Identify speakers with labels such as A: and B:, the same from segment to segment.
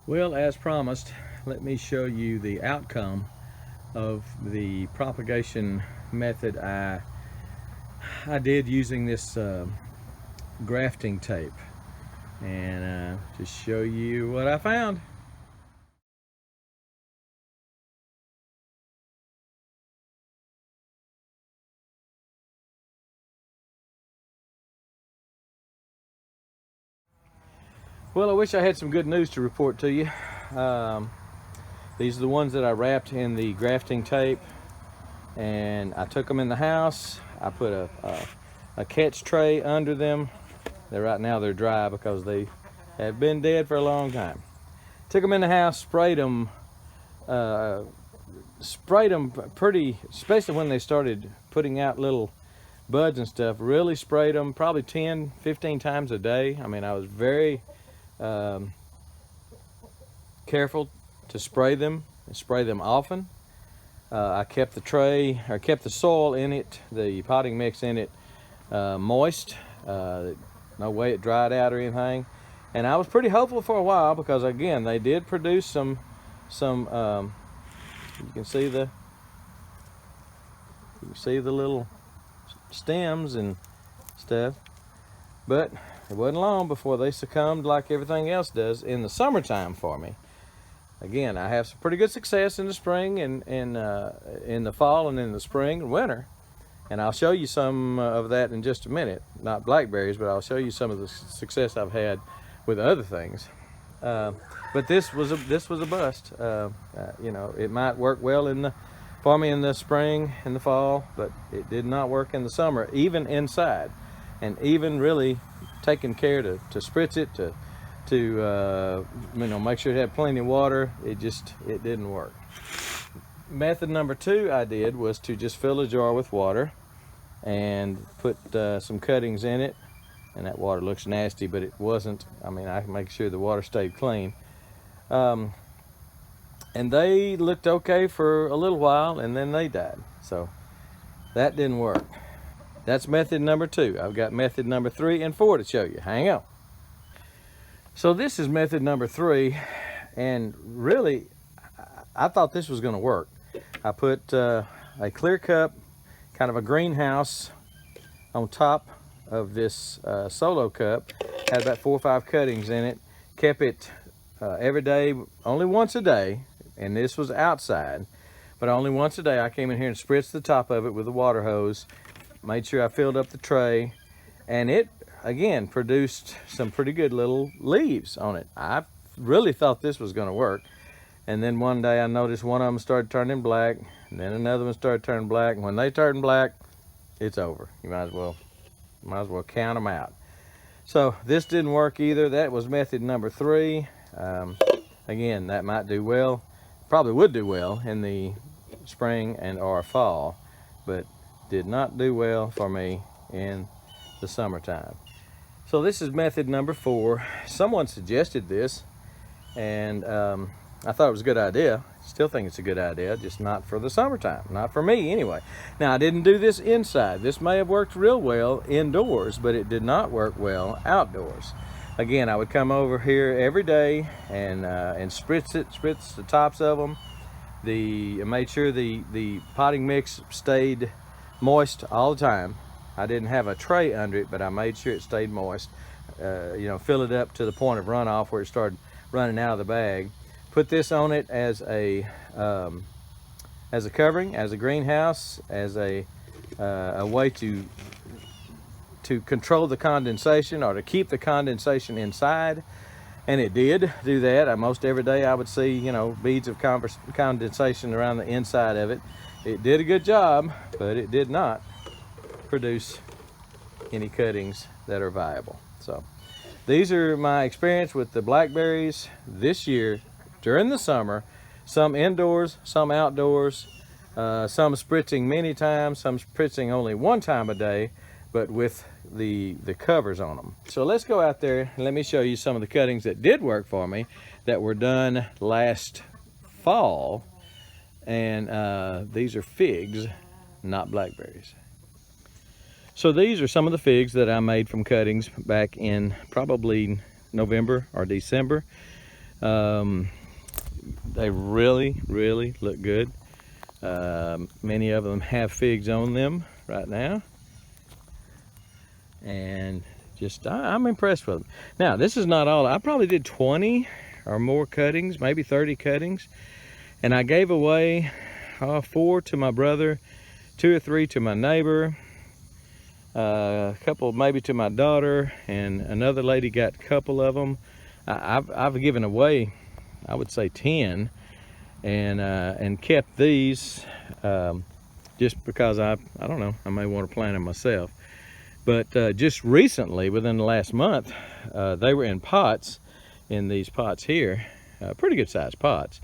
A: Well, as promised, let me show you the outcome of the propagation method I did using this grafting tape, and just show you what I found. Well, I wish I had some good news to report to you. These are the ones that I wrapped in the grafting tape, and I took them in the house. I put a catch tray under them. Right now they're dry because they have been dead for a long time. Took them in the house, sprayed them pretty, especially when they started putting out little buds and stuff. Really sprayed them probably 10-15 times a day. I mean, I was very careful to spray them and spray them often. I kept the tray, or kept the soil in it, the potting mix in it, moist. No way it dried out or anything. And I was pretty hopeful for a while because, again, they did produce some you can see the little stems and stuff, but it wasn't long before they succumbed like everything else does in the summertime for me. Again, I have some pretty good success in the spring and in the fall and in the spring and winter, and I'll show you some of that in just a minute. Not blackberries, but I'll show you some of the success I've had with other things. But this was a bust. You know, it might work well for me in the spring and the fall, but it did not work in the summer, even inside, and even really taking care to spritz it, to you know, make sure it had plenty of water. It didn't work. Method number 2 I did was to just fill a jar with water and put some cuttings in it. And that water looks nasty, but it wasn't. I mean, I can make sure the water stayed clean. And they looked okay for a little while, and then they died. So that didn't work. That's method number 2. I've got method number 3 and 4 to show you. Hang on. So this is method number 3, and really, I thought this was going to work. I put a clear cup, kind of a greenhouse, on top of this solo cup. Had about 4 or 5 cuttings in it. Kept it every day, only once a day, and this was outside, but only once a day. I came in here and spritzed the top of it with a water hose, made sure I filled up the tray, and it again produced some pretty good little leaves on it. I really thought this was going to work, and then one day I noticed one of them started turning black, and then another one started turning black, and when they turn black, it's over. You might as well count them out. So this didn't work either. That was method number 3. Again, that might do well, probably would do well in the spring and or fall, but did not do well for me in the summertime. So this is method number 4. Someone suggested this, and I thought it was a good idea. Still think it's a good idea, just not for the summertime, not for me anyway. Now, I didn't do this inside. This may have worked real well indoors, but it did not work well outdoors. Again, I would come over here every day and spritz the tops of them. I made sure the potting mix stayed moist all the time. I didn't have a tray under it, but I made sure it stayed moist. You know, fill it up to the point of runoff where it started running out of the bag. Put this on it as a covering, as a greenhouse, as a way to control the condensation, or to keep the condensation inside. And it did do that. Most every day I would see, you know, beads of condensation around the inside of it. It did a good job, but it did not produce any cuttings that are viable. So these are my experience with the blackberries this year during the summer. Some indoors, some outdoors, some spritzing many times, some spritzing only 1 time a day, but with the covers on them. So let's go out there and let me show you some of the cuttings that did work for me, that were done last fall. And these are figs, not blackberries. So these are some of the figs that I made from cuttings back in probably November or December. They really look good. Many of them have figs on them right now, and just I'm impressed with them. Now, this is not all. I probably did 20 or more cuttings, maybe 30 cuttings, and I gave away 4 to my brother, 2 or 3 to my neighbor, a couple maybe to my daughter, and another lady got a couple of them. I've given away, I would say 10, and kept these just because I don't know, I may want to plant them myself. But just recently, within the last month, they were in pots, in these pots here, pretty good sized pots,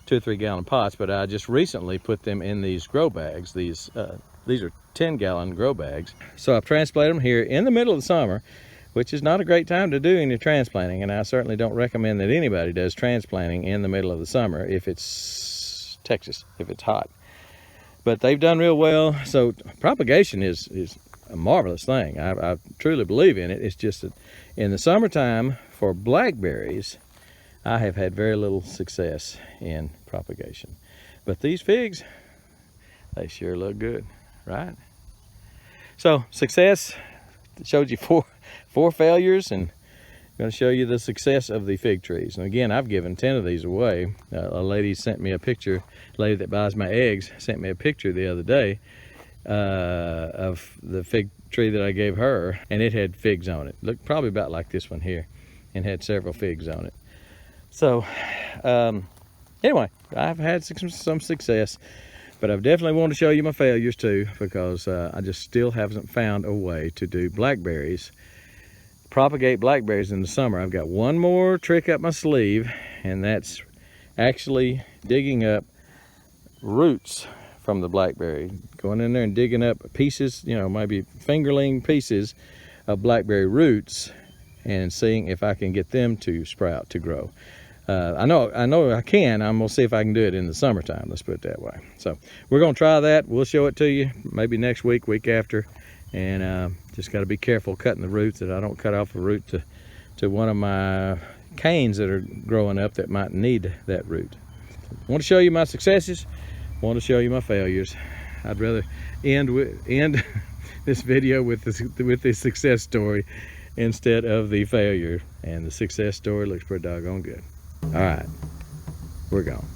A: 2 or 3 gallon pots. But I just recently put them in these grow bags. These are 10-gallon grow bags. So I've transplanted them here in the middle of the summer, which is not a great time to do any transplanting, and I certainly don't recommend that anybody does transplanting in the middle of the summer if it's Texas, if it's hot. But they've done real well. So propagation is a marvelous thing. I truly believe in it. It's just that in the summertime for blackberries, I have had very little success in propagation. But these figs, they sure look good, right? So success, showed you four failures, and I'm going to show you the success of the fig trees. And again, I've given 10 of these away. A lady sent me a picture, a lady that buys my eggs sent me a picture the other day of the fig tree that I gave her, and it had figs on it. Looked probably about like this one here, and had several figs on it. So anyway, I've had some success, but I've definitely wanted to show you my failures too, because I just still haven't found a way to do blackberries, propagate blackberries in the summer. I've got one more trick up my sleeve, and that's actually digging up roots from the blackberry, going in there and digging up pieces, you know, maybe fingerling pieces of blackberry roots, and seeing if I can get them to sprout, to grow. I know I can. I'm gonna see if I can do it in the summertime, let's put it that way. So we're gonna try that. We'll show it to you maybe next week, week after, and just got to be careful cutting the roots, that I don't cut off a root to one of my canes that are growing up that might need that root. I want to show you my successes, I want to show you my failures. I'd rather end this video with the success story instead of the failure, and the success story looks pretty doggone good. All right, we're gone.